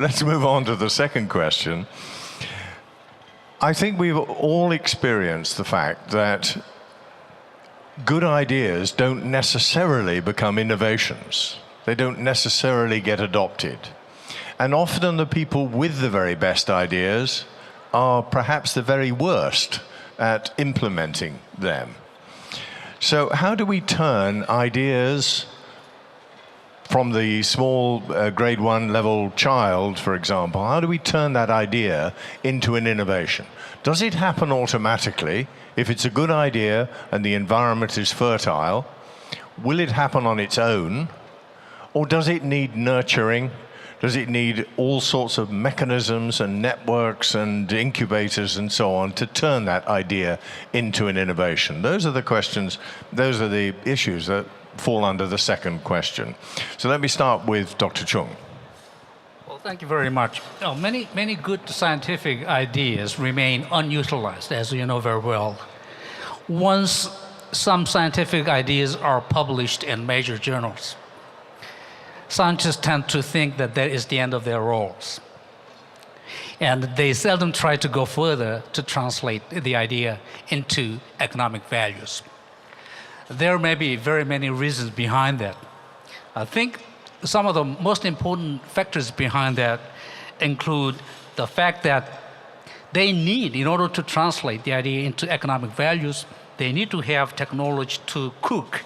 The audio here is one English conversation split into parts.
let's move on to the second question. I think we've all experienced the fact that good ideas don't necessarily become innovations. They don't necessarily get adopted. And often the people with the very best ideas are perhaps the very worst at implementing them. So how do we turn ideas from the small grade 1 level child, for example, how do we turn that idea into an innovation? Does it happen automatically? If it's a good idea and the environment is fertile, will it happen on its own? Or does it need nurturing? Does it need all sorts of mechanisms and networks and incubators and so on to turn that idea into an innovation? Those are the questions, those are the issues that fall under the second question. So let me start with Dr. Chung. Well, thank you very much. Many good scientific ideas remain unutilized, as you know very well. Once some scientific ideas are published in major journals, scientists tend to think that that is the end of their roles. And they seldom try to go further to translate the idea into economic values. There may be very many reasons behind that. I think some of the most important factors behind that include the fact that they need, in order to translate the idea into economic values, they need to have technology to cook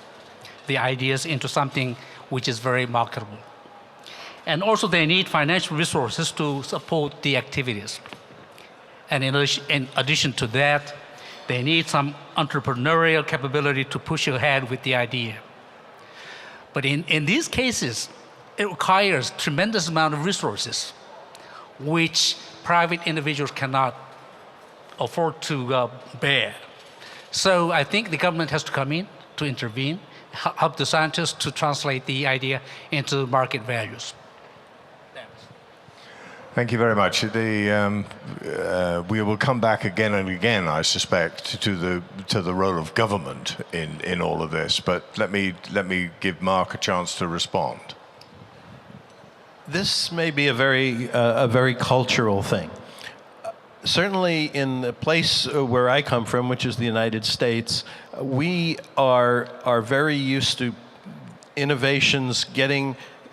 the ideas into something which is very marketable. And also they need financial resources to support the activities. And in addition to that, they need some entrepreneurial capability to push ahead with the idea. But in these cases, it requires tremendous amount of resources, which private individuals cannot afford to bear. So I think the government has to come in to intervene, help the scientists to translate the idea into market values. Thank you very much. We will come back again and again, I suspect, to the role of government in all of this. But let me give Marc a chance to respond. This may be a very cultural thing. Certainly, in the place where I come from, which is the United States, we are very used to innovations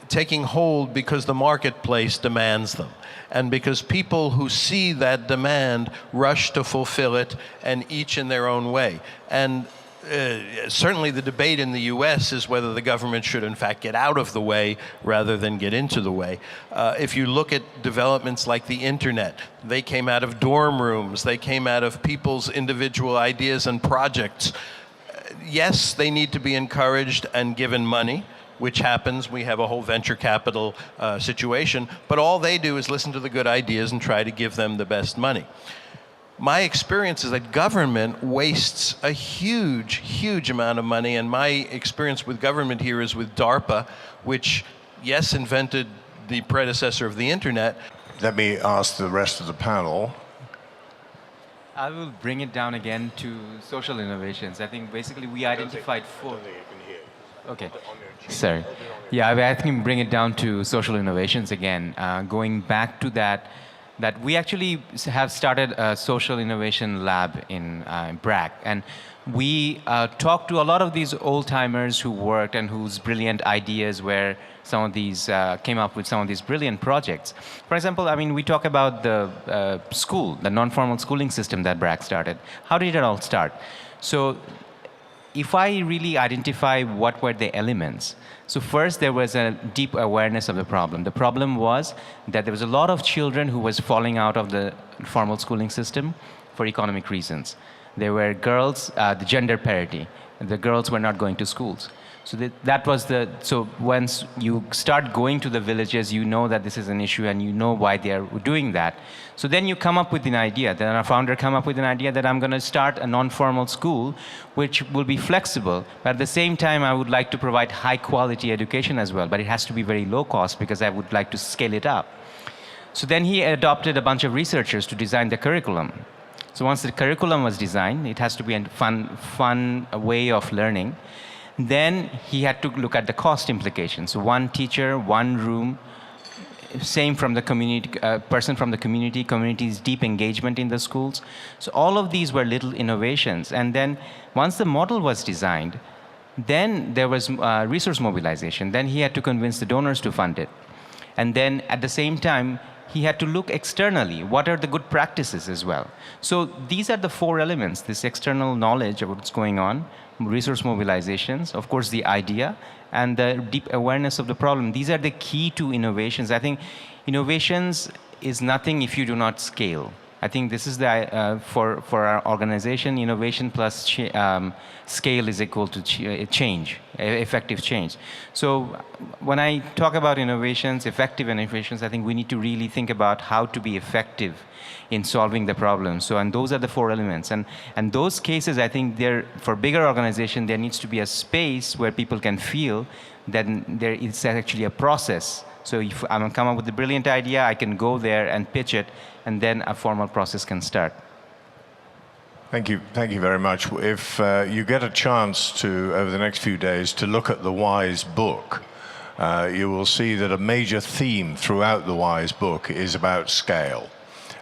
taking hold because the marketplace demands them, and because people who see that demand rush to fulfill it, and each in their own way. And certainly the debate in the US is whether the government should in fact get out of the way rather than get into the way. If you look at developments like the internet, they came out of dorm rooms, they came out of people's individual ideas and projects. Yes, they need to be encouraged and given money, which happens. We have a whole venture capital situation, but all they do is listen to the good ideas and try to give them the best money. My experience is that government wastes a huge amount of money, and my experience with government here is with DARPA, which, yes, invented the predecessor of the internet. Let me ask the rest of the panel. I will bring it down again to social innovations. I think basically we identified four. Okay, sorry. Yeah, I think bring it down to social innovations again. Going back to that we actually have started a social innovation lab in BRAC, and we talked to a lot of these old-timers who worked and whose brilliant ideas were some of these, came up with some of these brilliant projects. For example, I mean, we talk about the school, the non-formal schooling system that BRAC started. How did it all start? So if I really identify what were the elements, so first there was a deep awareness of the problem. The problem was that there was a lot of children who was falling out of the formal schooling system for economic reasons. There were girls, the gender parity. The girls were not going to schools. So that was so once you start going to the villages, you know that this is an issue and you know why they are doing that. So then you come up with an idea, then our founder come up with an idea that I'm going to start a non-formal school which will be flexible, but at the same time I would like to provide high quality education as well, but it has to be very low cost because I would like to scale it up. So then he adopted a bunch of researchers to design the curriculum. So once the curriculum was designed, it has to be a fun way of learning. Then he had to look at the cost implications. So one teacher, one room, same from the community, person from the community's deep engagement in the schools. So all of these were little innovations. And then once the model was designed, then there was resource mobilization. Then he had to convince the donors to fund it. And then at the same time, he had to look externally. What are the good practices as well? So these are the 4 elements: this external knowledge of what's going on, resource mobilizations, of course the idea, and the deep awareness of the problem. These are the key to innovations. I think innovations is nothing if you do not scale. I think this is the, for our organization, innovation plus scale is equal to change, effective change. So when I talk about innovations, effective innovations, I think we need to really think about how to be effective in solving the problem. So, and those are the 4 elements. And those cases, I think for bigger organization, there needs to be a space where people can feel that there is actually a process. So if I'm come up with a brilliant idea, I can go there and pitch it, and then a formal process can start. Thank you very much. If you get a chance to, over the next few days, to look at the WISE book, you will see that a major theme throughout the WISE book is about scale,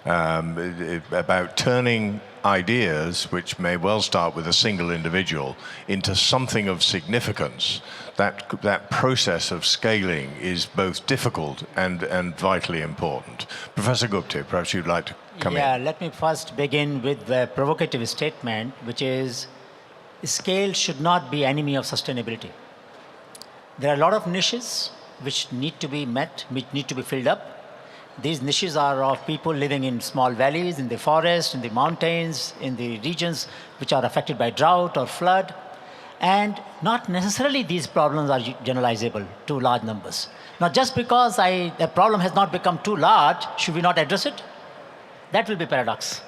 about turning ideas, which may well start with a single individual, into something of significance. That process of scaling is both difficult and vitally important. Professor Gupta, perhaps you'd like to come in. Yeah, let me first begin with the provocative statement, which is scale should not be enemy of sustainability. There are a lot of niches which need to be met, which need to be filled up. These niches are of people living in small valleys, in the forest, in the mountains, in the regions which are affected by drought or flood. And not necessarily these problems are generalizable to large numbers. Now, just because the problem has not become too large, should we not address it? That will be paradox.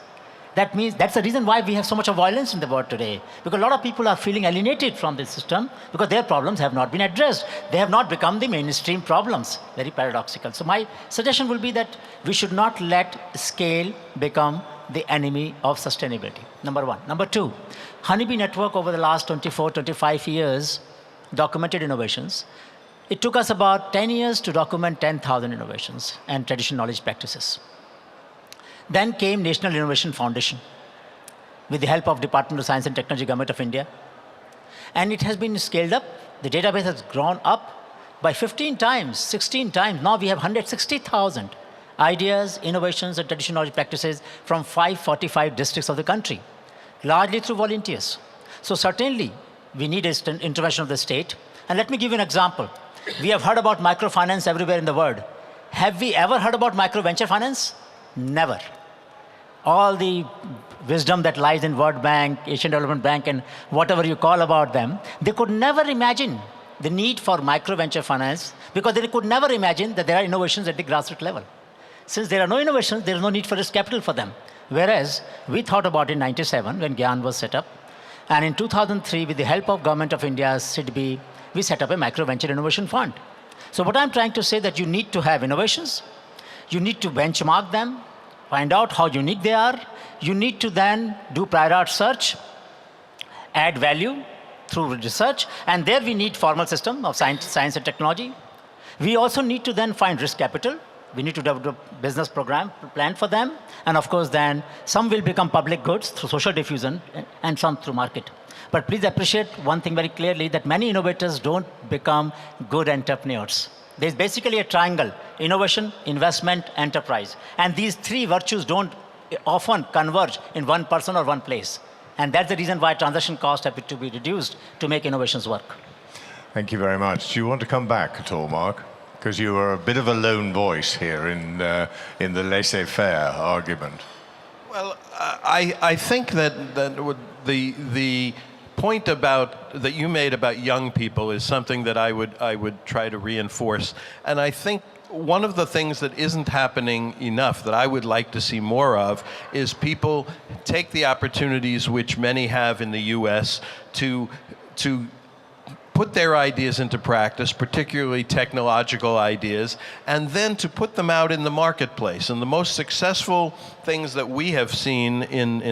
That means that's the reason why we have so much of violence in the world today. Because a lot of people are feeling alienated from this system because their problems have not been addressed. They have not become the mainstream problems. Very paradoxical. So my suggestion will be that we should not let scale become the enemy of sustainability. Number 1. Number 2, Honeybee Network over the last 24, 25 years documented innovations. It took us about 10 years to document 10,000 innovations and traditional knowledge practices. Then came National Innovation Foundation with the help of Department of Science and Technology, Government of India. And it has been scaled up. The database has grown up by 15 times, 16 times. Now we have 160,000 ideas, innovations, and traditional knowledge practices from 545 districts of the country, largely through volunteers. So certainly, we need an intervention of the state. And let me give you an example. We have heard about microfinance everywhere in the world. Have we ever heard about micro venture finance? Never. All the wisdom that lies in World Bank, Asian Development Bank, and whatever you call about them, they could never imagine the need for micro venture finance because they could never imagine that there are innovations at the grassroots level. Since there are no innovations, there is no need for risk capital for them. Whereas we thought about it in 97 when GYAN was set up. And in 2003, with the help of Government of India, SIDBI, we set up a micro venture innovation fund. So what I'm trying to say that you need to have innovations. You need to benchmark them, find out how unique they are. You need to then do prior art search, add value through research, and there we need formal system of science and technology. We also need to then find risk capital. We need to develop a business program, plan for them, and of course then some will become public goods through social diffusion and some through market. But please appreciate one thing very clearly, that many innovators don't become good entrepreneurs. There's basically a triangle: innovation, investment, enterprise. And these 3 virtues don't often converge in one person or one place. And that's the reason why transaction costs have to be reduced to make innovations work. Thank you very much. Do you want to come back at all, Marc? Because you were a bit of a lone voice here in the laissez-faire argument. Well, I think that the point that you made about young people is something that I would try to reinforce. And I think one of the things that isn't happening enough that I would like to see more of is people take the opportunities which many have in the US to put their ideas into practice, particularly technological ideas, and then to put them out in the marketplace. And the most successful things that we have seen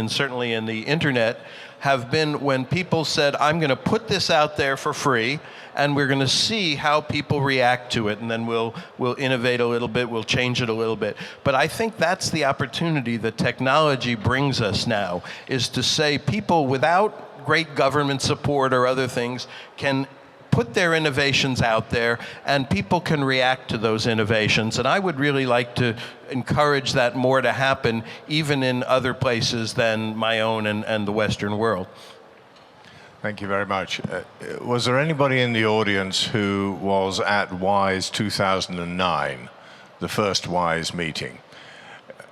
certainly in the internet have been when people said, I'm going to put this out there for free, and we're going to see how people react to it, and then we'll innovate a little bit, we'll change it a little bit. But I think that's the opportunity that technology brings us now, is to say people without great government support or other things can put their innovations out there, and people can react to those innovations. And I would really like to encourage that more to happen, even in other places than my own and the Western world. Thank you very much. Was there anybody in the audience who was at WISE 2009, the first WISE meeting,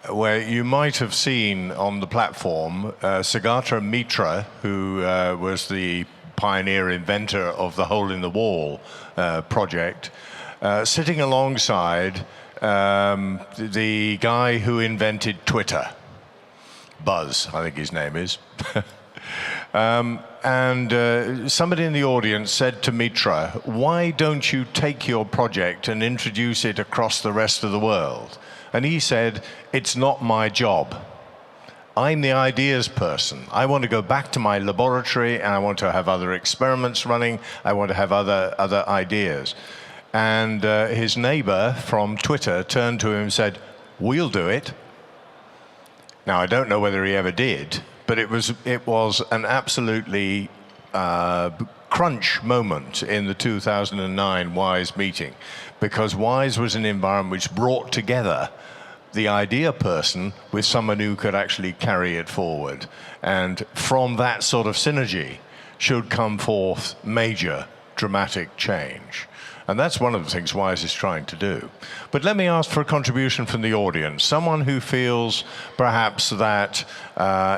where you might have seen on the platform Saugata Mitra, who was the pioneer inventor of the Hole in the Wall project, sitting alongside the guy who invented Twitter, Buzz, I think his name is. Somebody in the audience said to Mitra, why don't you take your project and introduce it across the rest of the world? And he said, it's not my job. I'm the ideas person. I want to go back to my laboratory, and I want to have other experiments running. I want to have other ideas. And his neighbor from Twitter turned to him and said, we'll do it. Now, I don't know whether he ever did, but it was an absolutely crunch moment in the 2009 WISE meeting, because WISE was an environment which brought together the idea person with someone who could actually carry it forward. And from that sort of synergy should come forth major, dramatic change. And that's one of the things WISE is trying to do. But let me ask for a contribution from the audience. Someone who feels perhaps that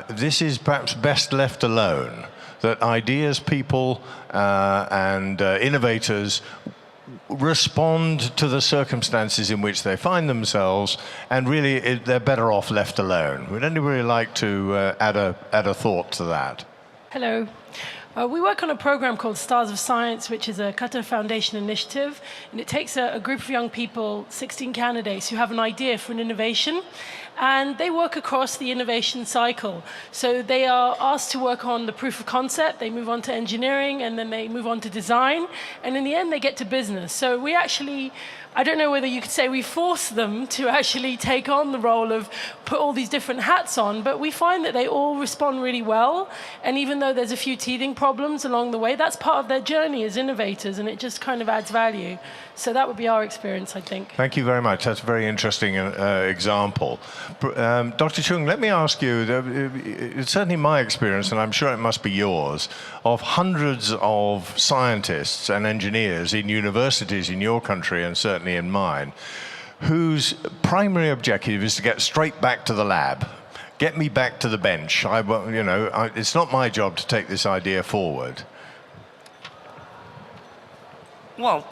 this is perhaps best left alone, that ideas people and innovators respond to the circumstances in which they find themselves, and really they're better off left alone. Would anybody like to add a thought to that? Hello. We work on a program called Stars of Science, which is a Qatar Foundation initiative, and it takes a group of young people, 16 candidates, who have an idea for an innovation, and they work across the innovation cycle. So they are asked to work on the proof of concept, they move on to engineering, and then they move on to design, and in the end they get to business. So we actually, I don't know whether you could say we force them to actually take on the role of put all these different hats on, but we find that they all respond really well. And even though there's a few teething problems along the way, that's part of their journey as innovators, and it just kind of adds value. So that would be our experience, I think. Thank you very much. That's a very interesting example. Dr. Chung, let me ask you, it's certainly my experience, and I'm sure it must be yours, of hundreds of scientists and engineers in universities in your country and certainly in mine, whose primary objective is to get straight back to the lab, get me back to the bench. It's not my job to take this idea forward. Well,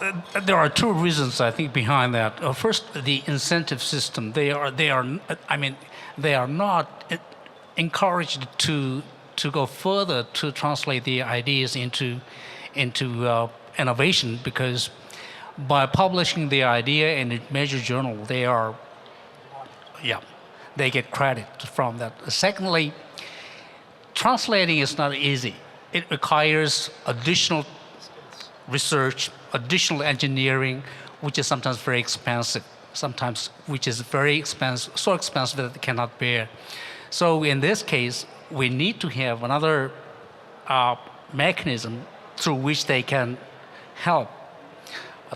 there are two reasons I think behind that. First, the incentive system. They are not encouraged to go further to translate the ideas into innovation, because by publishing the idea in a major journal, they get credit from that. Secondly, translating is not easy. It requires additional research, additional engineering, which is sometimes very expensive, sometimes which is very expensive, so expensive that they cannot bear. So in this case, we need to have another mechanism through which they can help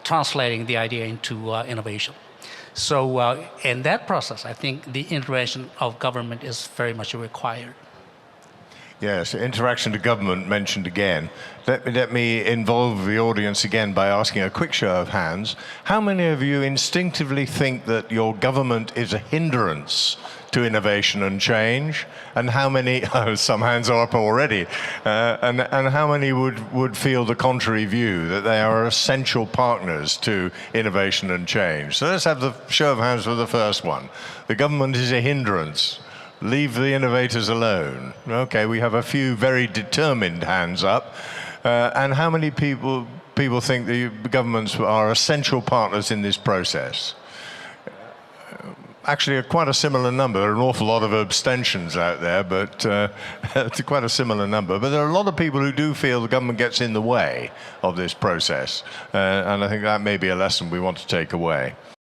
translating the idea into innovation. So in that process, I think the intervention of government is very much required. Yes, interaction to government mentioned again. Let me involve the audience again by asking a quick show of hands. How many of you instinctively think that your government is a hindrance to innovation and change? And how many, some hands are up already, and how many would feel the contrary view, that they are essential partners to innovation and change? So let's have the show of hands for the first one. The government is a hindrance. Leave the innovators alone. Okay, we have a few very determined hands up. And how many people people think the governments are essential partners in this process. Actually, quite a similar number. There are an awful lot of abstentions out there, but it's quite a similar number. But there are a lot of people who do feel the government gets in the way of this process. And I think that may be a lesson we want to take away.